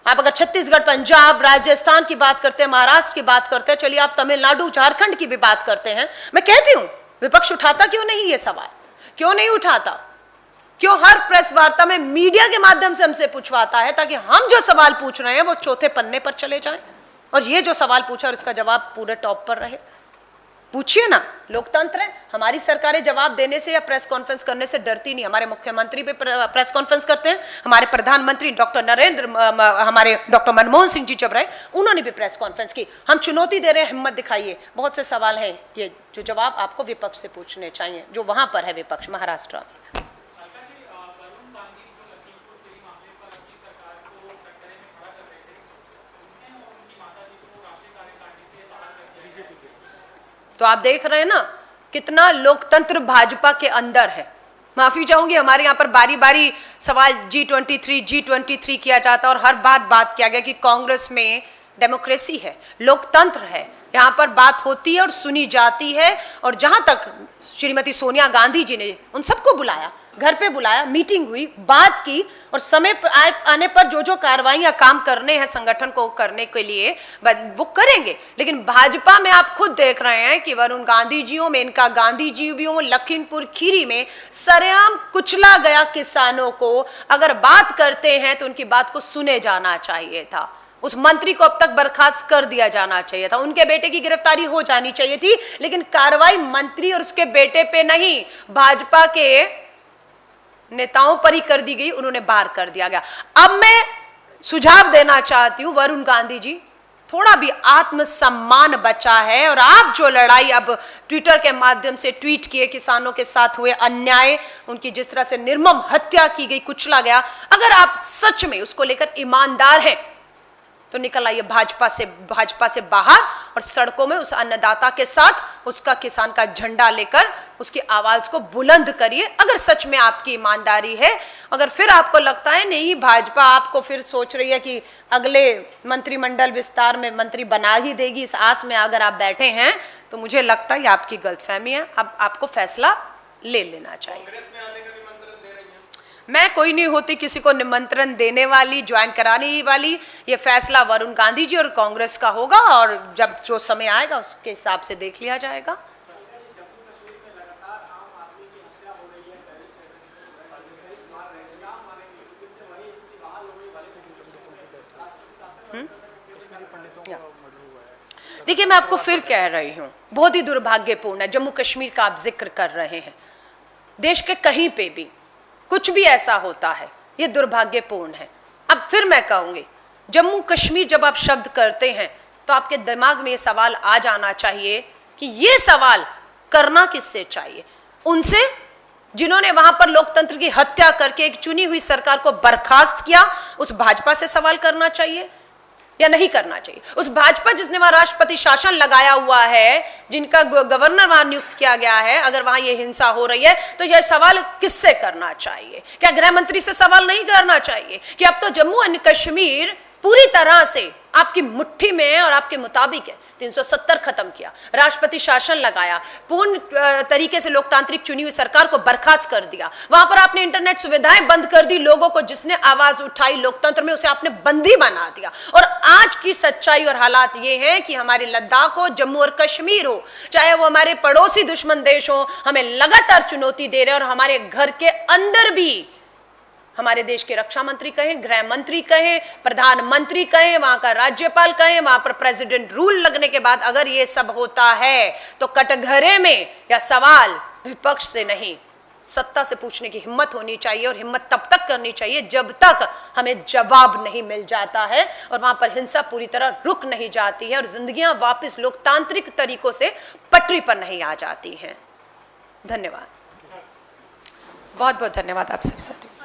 आप अगर छत्तीसगढ़, पंजाब, राजस्थान की बात करते हैं, महाराष्ट्र की बात करते हैं, चलिए आप तमिलनाडु, झारखंड की भी बात करते हैं, मैं कहती हूं विपक्ष उठाता क्यों नहीं ये सवाल? क्यों नहीं उठाता? क्यों हर प्रेस वार्ता में मीडिया के माध्यम से हमसे पूछवाता है ताकि हम जो सवाल पूछ रहे हैं वो चौथे पन्ने पर चले जाएं और ये जो सवाल पूछा और इसका जवाब पूरे टॉप पर रहे? पूछिए ना, लोकतंत्र है। हमारी सरकारें जवाब देने से या प्रेस कॉन्फ्रेंस करने से डरती नहीं। हमारे मुख्यमंत्री भी प्रेस कॉन्फ्रेंस करते हैं, हमारे प्रधानमंत्री हमारे डॉक्टर मनमोहन सिंह जी जब रहे उन्होंने भी प्रेस कॉन्फ्रेंस की। हम चुनौती दे रहे हैं, हिम्मत दिखाइए। बहुत से सवाल हैं ये जो जवाब आपको विपक्ष से पूछने चाहिए, जो वहां पर है विपक्ष महाराष्ट्र में। तो आप देख रहे हैं ना कितना लोकतंत्र भाजपा के अंदर है। माफी चाहूंगी, हमारे यहाँ पर बारी बारी सवाल G23 किया जाता और हर बात किया गया कि कांग्रेस में डेमोक्रेसी है, लोकतंत्र है, यहाँ पर बात होती है और सुनी जाती है। और जहां तक श्रीमती सोनिया गांधी जी ने उन सबको बुलाया, घर पे बुलाया, मीटिंग हुई, बात की और समय आने पर जो जो कार्रवाइयां काम करने हैं संगठन को करने के लिए वो करेंगे। लेकिन भाजपा में आप खुद देख रहे हैं कि वरुण गांधी जियों, मेनका गांधी जियों, लखीमपुर खीरी में सरेआम कुचला गया किसानों को। अगर बात करते हैं तो उनकी बात को सुने जाना चाहिए था। उस मंत्री को अब तक बर्खास्त कर दिया जाना चाहिए था, उनके बेटे की गिरफ्तारी हो जानी चाहिए थी, लेकिन कार्रवाई मंत्री और उसके बेटे पे नहीं, भाजपा के नेताओं पर ही कर दी गई, उन्होंने बाहर कर दिया गया। अब मैं सुझाव देना चाहती हूं, वरुण गांधी जी, थोड़ा भी आत्मसम्मान बचा है और आप जो लड़ाई अब ट्विटर के माध्यम से ट्वीट किए, किसानों के साथ हुए अन्याय, उनकी जिस तरह से निर्मम हत्या की गई, कुचला गया, अगर आप सच में उसको लेकर ईमानदार हैं तो निकल आइए भाजपा से बाहर और सड़कों में उस अन्नदाता के साथ उसका किसान का झंडा लेकर उसकी आवाज को बुलंद करिए। अगर सच में आपकी ईमानदारी है, अगर फिर आपको लगता है नहीं भाजपा आपको फिर सोच रही है कि अगले मंत्रिमंडल विस्तार में मंत्री बना ही देगी, इस आस में अगर आप बैठे हैं तो मुझे लगता है ये आपकी गलतफहमी है। अब आपको फैसला ले लेना चाहिए। मैं कोई नहीं होती किसी को निमंत्रण देने वाली, ज्वाइन कराने वाली। ये फैसला वरुण गांधी जी और कांग्रेस का होगा और जब जो समय आएगा उसके हिसाब से देख लिया जाएगा। देखिए मैं आपको फिर कह रही हूं, बहुत ही दुर्भाग्यपूर्ण है। जम्मू कश्मीर का आप जिक्र कर रहे हैं, देश के कहीं पे भी कुछ भी ऐसा होता है ये दुर्भाग्यपूर्ण है। अब फिर मैं कहूंगी, जम्मू कश्मीर जब आप शब्द करते हैं तो आपके दिमाग में ये सवाल आ जाना चाहिए कि ये सवाल करना किससे चाहिए? उनसे जिन्होंने वहां पर लोकतंत्र की हत्या करके एक चुनी हुई सरकार को बर्खास्त किया, उस भाजपा से सवाल करना चाहिए। या नहीं करना चाहिए? उस भाजपा जिसने वहां राष्ट्रपति शासन लगाया हुआ है, जिनका गवर्नर वहां नियुक्त किया गया है, अगर वहां ये हिंसा हो रही है तो यह सवाल किससे करना चाहिए? क्या गृह मंत्री से सवाल नहीं करना चाहिए कि अब तो जम्मू एंड कश्मीर पूरी तरह से आपकी मुट्ठी में है और आपके मुताबिक है? 370 खत्म किया, राष्ट्रपति शासन लगाया, पूर्ण तरीके से लोकतांत्रिक चुनी हुई सरकार को बर्खास्त कर दिया, वहां पर आपने इंटरनेट सुविधाएं बंद कर दी, लोगों को जिसने आवाज उठाई लोकतंत्र में उसे आपने बंदी बना दिया। और आज की सच्चाई और हालात ये है कि हमारे लद्दाख हो, जम्मू और कश्मीर हो, चाहे वो हमारे पड़ोसी दुश्मन देश हो, हमें लगातार चुनौती दे रहे हैं। और हमारे घर के अंदर भी हमारे देश के रक्षा मंत्री कहें, गृह मंत्री कहें, प्रधानमंत्री कहें, वहां का राज्यपाल कहें, वहां पर प्रेसिडेंट रूल लगने के बाद अगर ये सब होता है तो कटघरे में या सवाल विपक्ष से नहीं, सत्ता से पूछने की हिम्मत होनी चाहिए। और हिम्मत तब तक करनी चाहिए जब तक हमें जवाब नहीं मिल जाता है और वहां पर हिंसा पूरी तरह रुक नहीं जाती है और जिंदगियां वापस लोकतांत्रिक तरीकों से पटरी पर नहीं आ जाती हैं। धन्यवाद, बहुत बहुत धन्यवाद आप सभी साथियों।